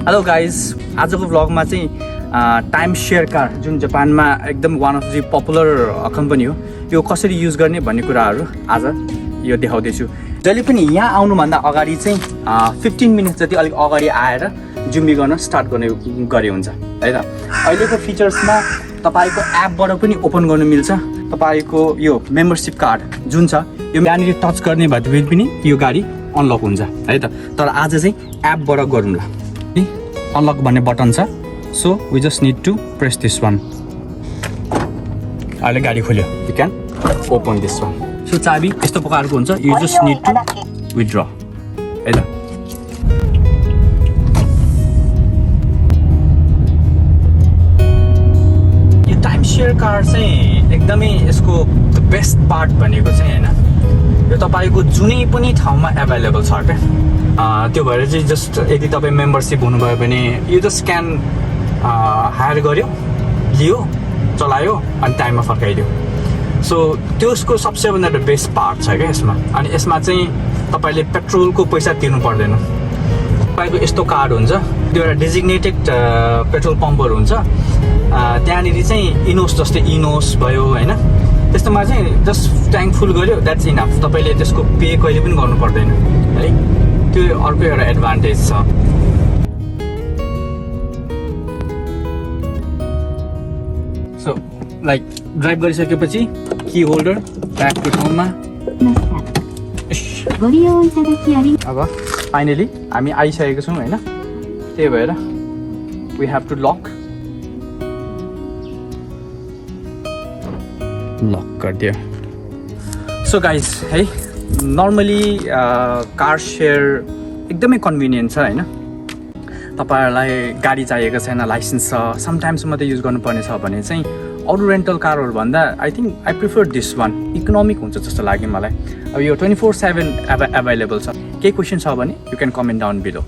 Hello guys, आजको भ्लगमा चाहिँ time share car जुन जापानमा एकदम one of the popular company हो, यो कसरी युज गर्ने भन्ने कुराहरू आज यो देखाउँदैछु। जहिले पनि यहाँ आउनुभन्दा अगाडि चाहिँ 15 मिनट जति अलिक अगाडि आएर जुम्बी गर्न स्टार्ट गरे हुन्छ है त। अहिलेको फिचर्समा तपाईँको एपबाट पनि ओपन गर्नु मिल्छ। तपाईँको यो मेम्बरसिप कार्ड जुन छ यो यहाँनिर टच गर्ने भए पनि यो गाडी अनलक हुन्छ है त। तर आज चाहिँ एपबाट गरौँ ल। अनलक भन्ने बटन छ, so we just need to press this one. अहिले गाडी खोल्यो, you can open this one. So चाबी यस्तो प्रकारको हुन्छ, you just need to withdraw है त। यो टाइम सेयर कार चाहिँ एकदमै यसको द बेस्ट पार्ट भनेको चाहिँ होइन, यो तपाईँको जुनै पनि ठाउँमा एभाइलेबल छ क्या। त्यो भएर चाहिँ जस्ट यदि तपाईँ मेम्बरसिप हुनुभयो भने यो जस्ट स्क्यान हायर गर्यो, लियो, चलायो अनि टाइममा फर्काइदियो। सो त्यसको सबसेभन्दा बेस्ट पार्ट छ क्या यसमा। अनि यसमा चाहिँ तपाईँले पेट्रोलको पैसा तिर्नु पर्दैन। तपाईँको यस्तो कार्ड हुन्छ, त्यो एउटा डेजिग्नेटेड पेट्रोल पम्पहरू हुन्छ, त्यहाँनिर चाहिँ इनोस जस्तै इनोस भयो होइन, त्यस्तोमा चाहिँ जस्ट ट्याङ्क फुल गर्यो, द्याट्स इनफ। तपाईँले त्यसको पे कहिले पनि गर्नु पर्दैन है। त्यो अर्को एउटा एडभान्टेज छ। सो लाइक ड्राइभ गरिसकेपछि की होल्डर ब्यागको ठाउँमा। अब फाइनली हामी आइसकेको छौँ होइन, त्यही भएर वी हेभ टु लक गरिदियो। सो गाइज है, नर्मली कार सेयर एकदमै कन्भिनियन्ट छ होइन। तपाईँहरूलाई गाडी चाहिएको छैन, लाइसेन्स छ, समटाइम्स मात्रै युज गर्नुपर्ने छ भने चाहिँ अरू रेन्टल कारहरू भन्दा I think I prefer this one. Economic हुन्छ जस्तो लाग्यो मलाई। अब यो 24/7 एभाइलेबल छ। केही क्वेसन छ भने you can comment down below.